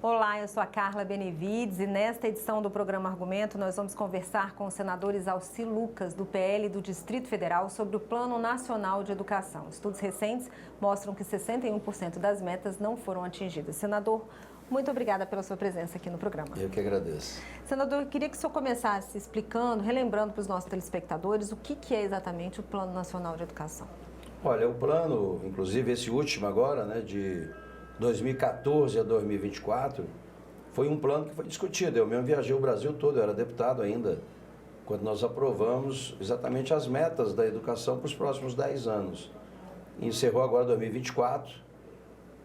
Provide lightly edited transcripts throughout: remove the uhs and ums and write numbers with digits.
Olá, eu sou a Carla Benevides e nesta edição do programa Argumento nós vamos conversar com os senadores Alci Lucas, do PL do Distrito Federal, sobre o Plano Nacional de Educação. Estudos recentes mostram que 61% das metas não foram atingidas. Senador, muito obrigada pela sua presença aqui no programa. Eu que agradeço. Senador, eu queria que o senhor começasse explicando, relembrando para os nossos telespectadores o que é exatamente o Plano Nacional de Educação. Olha, o plano, inclusive esse último agora, né, de 2014 a 2024, foi um plano que foi discutido. Eu mesmo viajei o Brasil todo, eu era deputado ainda, quando nós aprovamos exatamente as metas da educação para os próximos 10 anos. Encerrou agora 2024,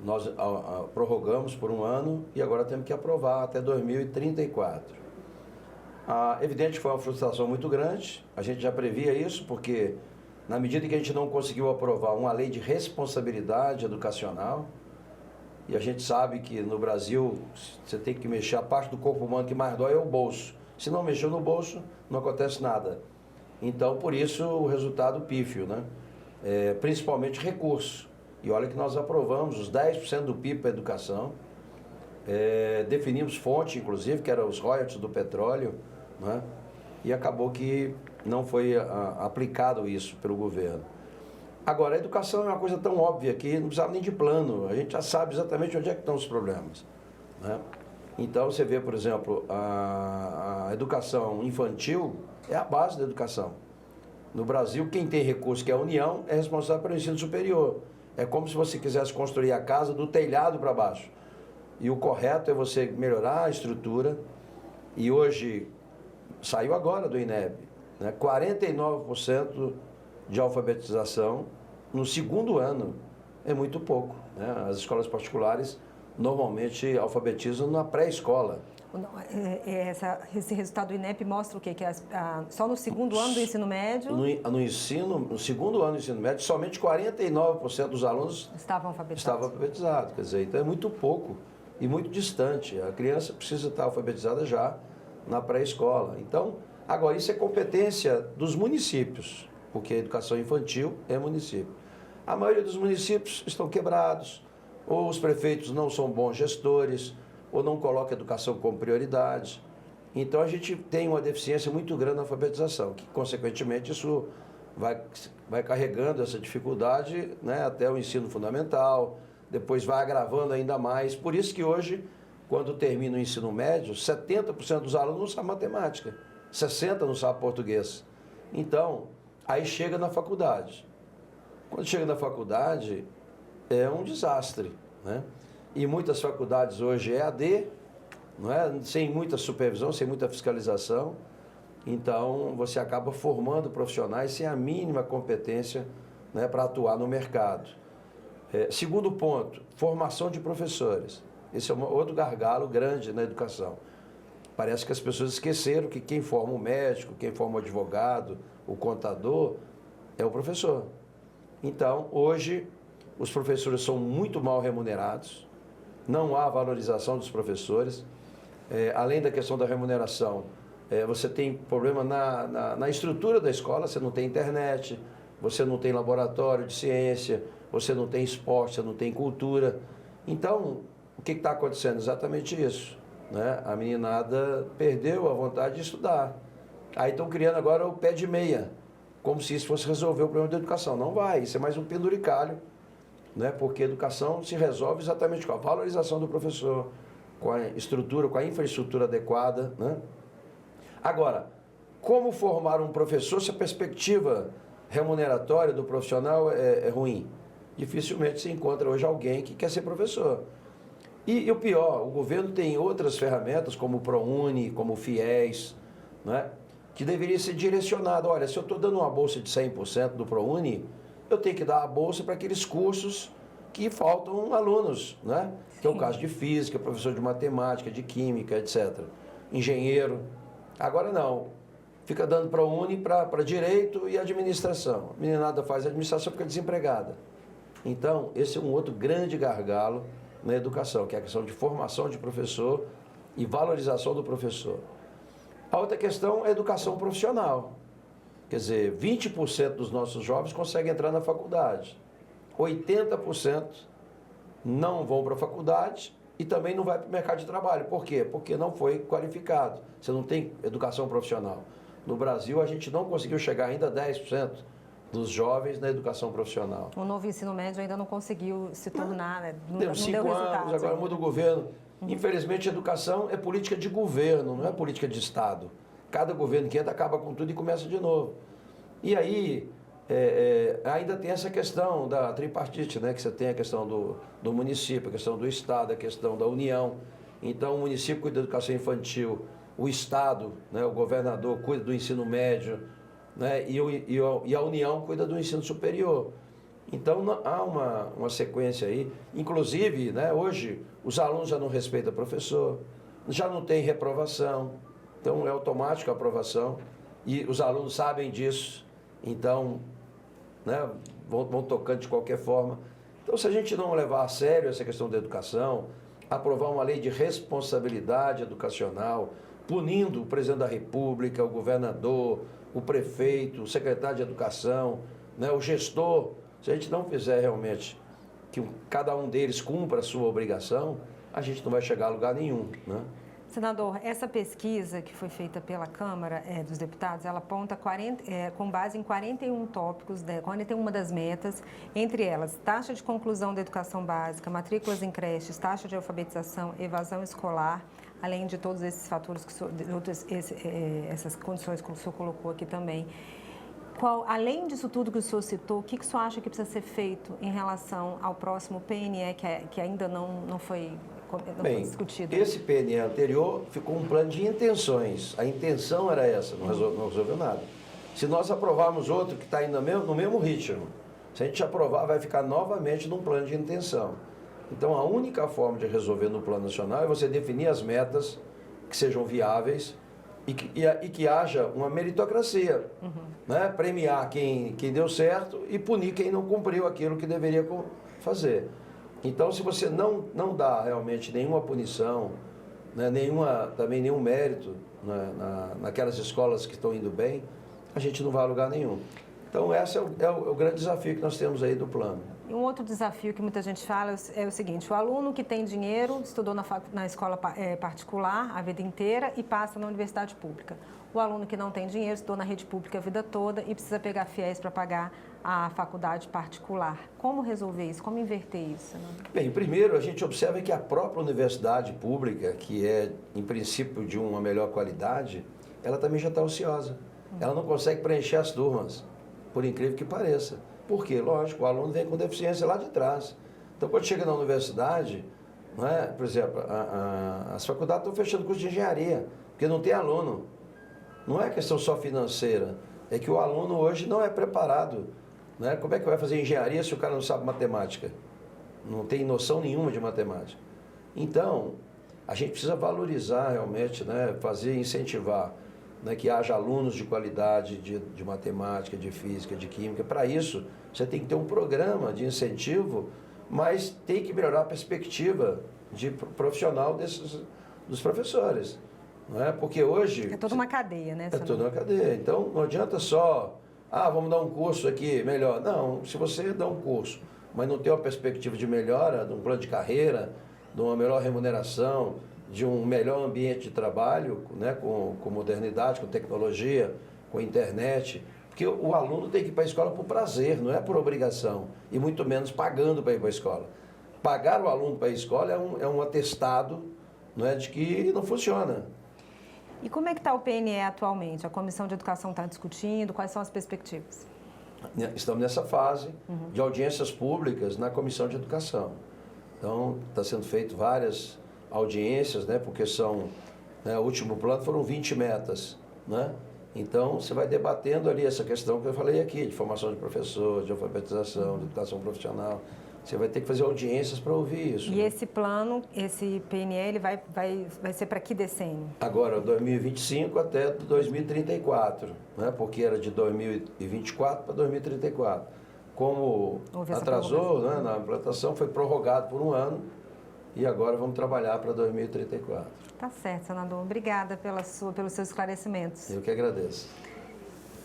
nós prorrogamos por um ano e agora temos que aprovar até 2034. Evidente que foi uma frustração muito grande, a gente já previa isso, porque na medida que a gente não conseguiu aprovar uma lei de responsabilidade educacional, e a gente sabe que no Brasil você tem que mexer, a parte do corpo humano que mais dói é o bolso. Se não mexeu no bolso, não acontece nada. Então, por isso, o resultado pífio, né? Principalmente recurso. E olha que nós aprovamos os 10% do PIB para a educação, definimos fonte, inclusive, que eram os royalties do petróleo, né? E acabou que não foi aplicado isso pelo governo. Agora, a educação é uma coisa tão óbvia que não precisava nem de plano, a gente já sabe exatamente onde é que estão os problemas, né? Então, você vê, por exemplo, a educação infantil é a base da educação. No Brasil, quem tem recurso, que é a União, é responsável pelo ensino superior. É como se você quisesse construir a casa do telhado para baixo. E o correto é você melhorar a estrutura, e hoje, saiu agora do INEB, né, 49% de alfabetização no segundo ano. É muito pouco, né? As escolas particulares normalmente alfabetizam na pré-escola. Esse resultado do INEP mostra o quê? Que só no segundo ano do ensino médio... No segundo ano do ensino médio, somente 49% dos alunos estavam alfabetizados. Quer dizer, então é muito pouco e muito distante. A criança precisa estar alfabetizada já na pré-escola. Então, agora, isso é competência dos municípios, porque a educação infantil é município. A maioria dos municípios estão quebrados, ou os prefeitos não são bons gestores, ou não colocam a educação como prioridade. Então, a gente tem uma deficiência muito grande na alfabetização, que, consequentemente, isso vai carregando essa dificuldade, né, até o ensino fundamental, depois vai agravando ainda mais. Por isso que hoje, quando termina o ensino médio, 70% dos alunos não sabem matemática, 60% não sabem português. Então, aí chega na faculdade. Quando chega na faculdade, é um desastre, né? E muitas faculdades hoje é EAD, não é? Sem muita supervisão, sem muita fiscalização. Então, você acaba formando profissionais sem a mínima competência, né, para atuar no mercado. Segundo ponto, formação de professores. Esse é outro gargalo grande na educação. Parece que as pessoas esqueceram que quem forma o médico, quem forma o advogado, o contador, é o professor. Então, hoje, os professores são muito mal remunerados, não há valorização dos professores. Além da questão da remuneração, você tem problema na estrutura da escola, você não tem internet, você não tem laboratório de ciência, você não tem esporte, você não tem cultura. Então, o que está acontecendo? Exatamente isso, né? A meninada perdeu a vontade de estudar. Aí estão criando agora o pé de meia, como se isso fosse resolver o problema da educação. Não vai, isso é mais um penduricalho, né? Porque a educação se resolve exatamente com a valorização do professor, com a estrutura, com a infraestrutura adequada, né? Agora, como formar um professor se a perspectiva remuneratória do profissional é ruim? Dificilmente se encontra hoje alguém que quer ser professor. E o pior, o governo tem outras ferramentas, como o ProUni, como o FIES, né, que deveria ser direcionado. Olha, se eu estou dando uma bolsa de 100% do ProUni, eu tenho que dar a bolsa para aqueles cursos que faltam alunos, né? Que é o caso de física, professor de matemática, de química, etc. Engenheiro. Agora não. Fica dando ProUni para direito e administração. A meninada faz administração, fica desempregada. Então, esse é um outro grande gargalo na educação, que é a questão de formação de professor e valorização do professor. A outra questão é a educação profissional. Quer dizer, 20% dos nossos jovens conseguem entrar na faculdade. 80% não vão para a faculdade e também não vai para o mercado de trabalho. Por quê? Porque não foi qualificado. Você não tem educação profissional. No Brasil, a gente não conseguiu chegar ainda a 10% dos jovens na educação profissional. O novo ensino médio ainda não conseguiu se tornar, né? Não Temos deu 5 resultados anos, agora ainda. muda o governo. Infelizmente, a educação é política de governo, não é política de Estado. Cada governo que entra acaba com tudo e começa de novo. E aí, ainda tem essa questão da tripartite, né? Que você tem a questão do município, a questão do Estado, a questão da União. Então, o município cuida da educação infantil, o Estado, né? O governador cuida do ensino médio, né? E a União cuida do ensino superior. Então, há uma sequência aí. Inclusive, né, hoje, os alunos já não respeitam o professor, já não tem reprovação, então é automático a aprovação, e os alunos sabem disso, então, né, vão tocando de qualquer forma. Então, se a gente não levar a sério essa questão da educação, aprovar uma lei de responsabilidade educacional, punindo o presidente da República, o governador, o prefeito, o secretário de educação, né, o gestor, se a gente não fizer realmente que cada um deles cumpra a sua obrigação, a gente não vai chegar a lugar nenhum, né? Senador, essa pesquisa que foi feita pela Câmara dos Deputados, ela aponta com base em 41 tópicos, 41 das metas, entre elas taxa de conclusão da educação básica, matrículas em creches, taxa de alfabetização, evasão escolar, além de todos esses fatores, essas condições que o senhor colocou aqui também. Além disso tudo que o senhor citou, o que o senhor acha que precisa ser feito em relação ao próximo PNE, que ainda não foi discutido? Esse PNE anterior ficou um plano de intenções. A intenção era essa, não resolveu nada. Se nós aprovarmos outro que está indo no mesmo ritmo, se a gente aprovar, vai ficar novamente num plano de intenção. Então, a única forma de resolver no plano nacional é você definir as metas que sejam viáveis e que haja uma meritocracia, né? Premiar quem deu certo e punir quem não cumpriu aquilo que deveria fazer. Então, se você não dá realmente nenhuma punição, né, também nenhum mérito, né, naquelas escolas que estão indo bem, a gente não vai a lugar nenhum. Então, esse é o grande desafio que nós temos aí do plano. E um outro desafio que muita gente fala é o seguinte: o aluno que tem dinheiro, estudou na escola particular a vida inteira e passa na universidade pública. O aluno que não tem dinheiro, estudou na rede pública a vida toda e precisa pegar fiéis para pagar a faculdade particular. Como resolver isso? Como inverter isso? Né? Bem, primeiro a gente observa que a própria universidade pública, que é em princípio de uma melhor qualidade, ela também já está ociosa. Ela não consegue preencher as turmas, por incrível que pareça. Por quê? Lógico, o aluno vem com deficiência lá de trás. Então, quando chega na universidade, não é? Por exemplo, as faculdades estão fechando curso de engenharia, porque não tem aluno. Não é questão só financeira, é que o aluno hoje não é preparado. Né? Como é que vai fazer engenharia se o cara não sabe matemática? Não tem noção nenhuma de matemática. Então, a gente precisa valorizar realmente, né? Incentivar, né? Que haja alunos de qualidade de matemática, de física, de química. Para isso, você tem que ter um programa de incentivo, mas tem que melhorar a perspectiva de profissional dos professores. Não é? Porque hoje... É toda uma cadeia, né? É toda uma cadeia. Então, não adianta só, vamos dar um curso aqui, melhor. Não, se você dá um curso, mas não tem uma perspectiva de melhora, de um plano de carreira, de uma melhor remuneração, de um melhor ambiente de trabalho, né, com modernidade, com tecnologia, com internet, porque o aluno tem que ir para a escola por prazer, não é por obrigação, e muito menos pagando para ir para a escola. Pagar o aluno para a escola é um atestado, não é, de que não funciona. E como é que está o PNE atualmente? A Comissão de Educação está discutindo, quais são as perspectivas? Estamos nessa fase de audiências públicas na Comissão de Educação. Então, está sendo feito várias audiências, né, porque o último plano foram 20 metas, né? Então, você vai debatendo ali essa questão que eu falei aqui, de formação de professor, de alfabetização, de educação profissional. Você vai ter que fazer audiências para ouvir isso. E esse plano, esse PNE, ele vai ser para que decênio? Agora, 2025 até 2034, né? Porque era de 2024 para 2034. Como atrasou, né, na implantação, foi prorrogado por um ano e agora vamos trabalhar para 2034. Tá certo, senador. Obrigada pelos seus esclarecimentos. Eu que agradeço.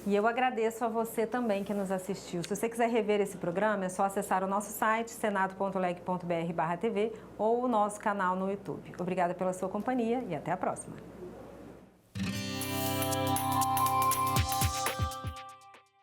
E eu agradeço a você também que nos assistiu. Se você quiser rever esse programa, é só acessar o nosso site, senado.leg.br/tv ou o nosso canal no YouTube. Obrigada pela sua companhia e até a próxima.